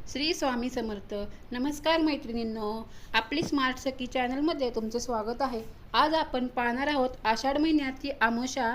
श्री स्वामी समर्थ. नमस्कार मैत्रिणींनो, आपली स्मार्ट सखी चॅनलमध्ये तुमचं स्वागत आहे. आज आपण पाहणार आहोत आषाढ महिन्याची अमावस्या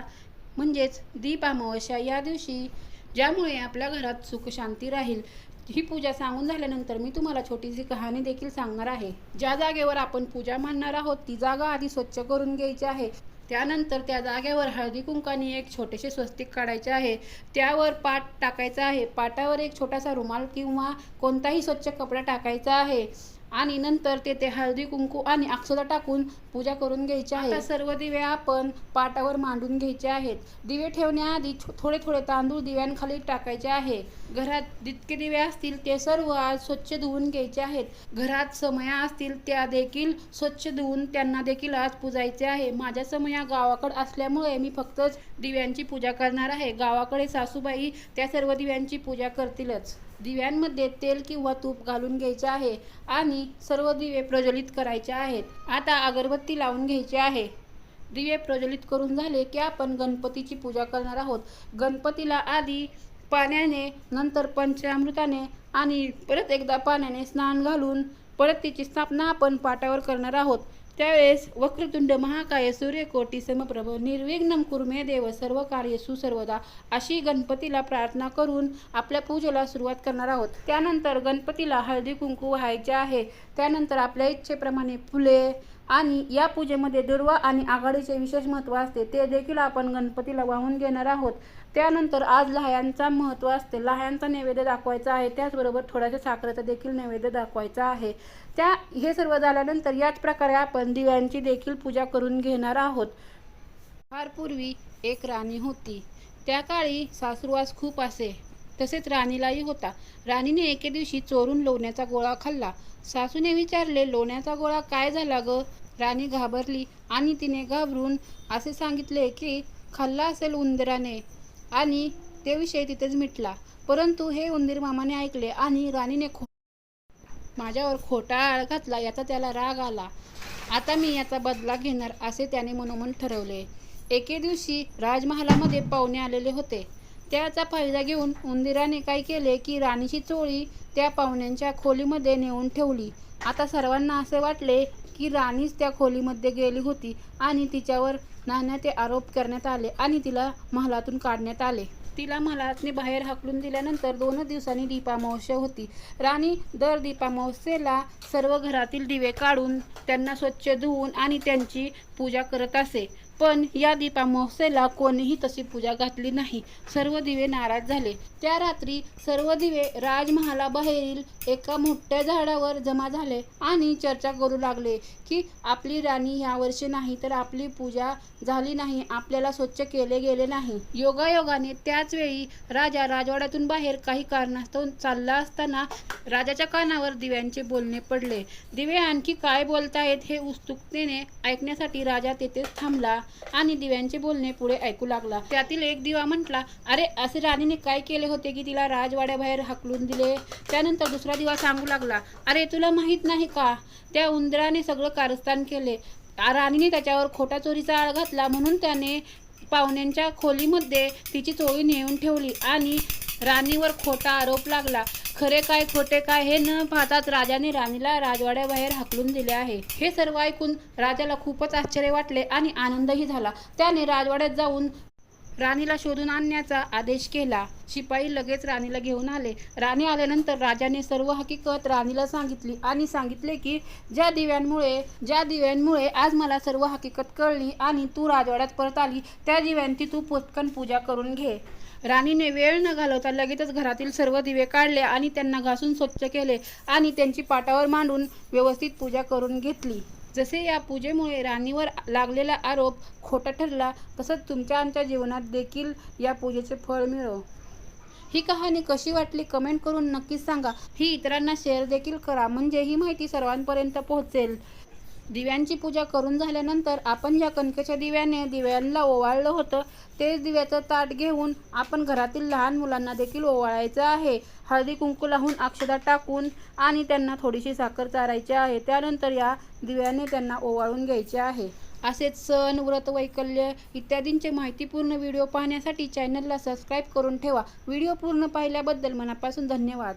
म्हणजेच दीप अमावस्या. या दिवशी ज्यामुळे आपल्या घरात सुख शांती राहील, ही पूजा सांगून झाल्यानंतर मी तुम्हाला छोटीशी कहाणी देखील सांगणार आहे. ज्या जागेवर आपण पूजा मांडणार आहोत ती जागा आधी स्वच्छ करून घ्यायची आहे. त्यानंतर त्या जागेवर हळदी कुंकाने एक छोटेसे स्वस्तिक काढायचे आहे. त्यावर पाट टाकायचा आहे. पाटावर एक छोटासा रुमाल किंवा कोणताही स्वच्छ कपडा टाकायचा आहे आणि नंतर तेथे हळदी कुंकू आणि अक्षता टाकून पूजा करून घ्यायची आहे. आता सर्व दिवे आपण पाटावर मांडून घ्यायचे आहेत. दिवे ठेवण्याआधी थोडे थोडे तांदूळ दिव्यांखाली टाकायचे आहे. घरात जितके दिवे असतील ते सर्व आज स्वच्छ धुवून घ्यायचे आहेत. घरात समया असतील त्या देखील स्वच्छ धुवून त्यांना देखील आज पूजायचे आहे. माझ्या समया गावाकडे असल्यामुळे मी फक्तच दिव्यांची पूजा करणार आहे. गावाकडे सासूबाई त्या सर्व दिव्यांची पूजा करतीलच. दिव्यांमध्ये तेल किंवा तूप घालून घ्यायचे आहे आणि सर्व दिवे प्रज्वलित करायचे आहेत. आता अगरबत्ती लावून घ्यायची आहे. दिवे प्रज्वलित करून झाले की आपण गणपतीची पूजा करणार आहोत. गणपतीला आधी पाण्याने, नंतर पंचामृताने आणि परत एकदा पाण्याने स्नान घालून परत तिची स्थापना आपण पाटावर करणार आहोत. त्यावेळेस वक्रतुंड महाकाय सूर्यकोटी समप्रभ निर्विघ्नं कुरु मे देव सर्व कार्येषु सर्वदा अशी गणपतीला प्रार्थना करून आपल्या पूजेला सुरुवात करणार आहोत. त्यानंतर गणपतीला हळदी कुंकू व्हायचे आहे. त्यानंतर आपल्या इच्छेप्रमाणे फुले आणि या पूजेमध्ये दुर्वा आणि आघाडीचे विशेष महत्त्व असते ते देखील आपण गणपतीला वाहून घेणार आहोत. त्यानंतर आज लहायांचा महत्त्व असते. लहायांचा नैवेद्य दाखवायचा आहे. त्याचबरोबर थोड्याशा साखरेचा देखील नैवेद्य दाखवायचा आहे. हे सर्व झाल्यानंतर याच प्रकारे आपण दिव्यांची देखील पूजा करून घेणार आहोत. फार पूर्वी एक राणी होती. त्या काळी सासुरवास खूप असे, तसेच राणीलाही होता. राणीने एके दिवशी चोरून लोण्याचा गोळा खाल्ला. सासूने विचारले, लोण्याचा गोळा काय झाला ग? राणी घाबरली आणि तिने घाबरून असे सांगितले की खाल्ला असेल उंदराने आणि ते विषय तिथेच मिटला. परंतु हे उंदीर मामाने ऐकले आणि राणीने माझ्यावर खोटा आळ घातला, याचा त्याला राग आला. आता मी याचा बदला घेणार असे त्याने मनोमन ठरवले. एके दिवशी राजमहालामध्ये पाहुणे आलेले होते. त्याचा फायदा घेऊन उंदीराने काय केले की राणीची चोळी त्या पाहुण्यांच्या खोलीमध्ये नेऊन ठेवली. आता सर्वांना असे वाटले की राणीच त्या खोलीमध्ये गेली होती आणि तिच्यावर नाण्याचे आरोप करण्यात आले आणि तिला महालातून काढण्यात आले. तिला महालातने बाहेर हाकलून दिल्यानंतर 2 दिवसांनी दीपामावस्या होती. राणी दर दीपामावस्येला सर्व घरातील दिवे काढून त्यांना स्वच्छ धुवून आणि त्यांची पूजा करत असे. पण या दीपामावस्येला कोणीही तशी पूजा घातली नाही. सर्व दिवे नाराज झाले. त्या रात्री सर्व दिवे राजमहालाबाहेरील एका मोठ्या झाडावर जमा झाले आणि चर्चा करू लागले की आपली राणी यावर्षी नाही तर आपली पूजा झाली नाही, आपल्याला स्वच्छ केले गेले नाही. योगायोगाने त्याच वेळी राजा राजवाड्यातून बाहेर काही कारणास्तव चालला असताना राजाच्या कानावर दिव्यांचे बोलणे पडले. दिवे आणखी काय बोलतायत हे उत्सुकतेने ऐकण्यासाठी राजा तेथेच थांबला आणि दिव्यांचे बोलणे पुढे ऐकू लागला. त्यातील एक दिवा म्हटला, अरे असे राणीने काय केले होते की तिला राजवाड्याबाहेर हाकलून दिले? त्यानंतर दुसरा दिवा सांगू लागला, अरे तुला माहित नाही का, त्या उंदराने सगळं कारस्थान केले. राणीने त्याच्यावर खोटा चोरीचा आळ घातला म्हणून त्याने पाहुण्यांच्या खोलीमध्ये तिची चोळी नेऊन ठेवली आणि राणीवर खोटा आरोप लागला. खरे काय खोटे काय हे न पाहताच राजाने राणीला राजवाड्याबाहेर हाकलून दिले आहे. हे सर्व ऐकून राजाला खूपच आश्चर्य वाटले आणि आनंदही झाला. त्याने राजवाड्यात जाऊन राणीला शोधून आणण्याचा आदेश केला. शिपाई लगेच राणीला घेऊन आले. राणी आल्यानंतर राजाने सर्व हकीकत राणीला सांगितली आणि सांगितले की ज्या दिव्यांमुळे आज मला सर्व हकीकत कळली आणि तू राजवाड्यात परत आली, त्या दिव्यांची तू पटकन पूजा करून घे. राणीने वेळ न घालवता लगेचच घरातील सर्व दिवे काढले आणि त्यांना घासून स्वच्छ केले आणि त्यांची पाटावर मांडून व्यवस्थित पूजा करून घेतली. जसे या पूजेमुळे राणीवर लागलेला आरोप खोटा ठरला, तसंच तुमच्या आमच्या जीवनात देखील या पूजेचे फळ मिळो. ही कहाणी कशी वाटली कमेंट करून नक्कीच सांगा. ही इतरांना शेअर देखील करा, म्हणजे ही माहिती सर्वांपर्यंत पोहोचेल. दिव्यांची पूजा करून झाल्यानंतर आपण ज्या कणकेच्या दिव्याने दिव्यांना ओवाळलं होतं तेच दिव्याचं ताट घेऊन आपण घरातील लहान मुलांना देखील ओवाळायचं आहे. हळदी कुंकू लावून अक्षता टाकून आणि त्यांना थोडीशी साखर चारायची आहे. त्यानंतर या दिव्याने त्यांना ओवाळून घ्यायचे आहे. असेच सण, व्रत, वैकल्य इत्यादींचे माहितीपूर्ण व्हिडिओ पाहण्यासाठी चॅनलला सबस्क्राईब करून ठेवा. व्हिडिओ पूर्ण पाहिल्याबद्दल मनापासून धन्यवाद.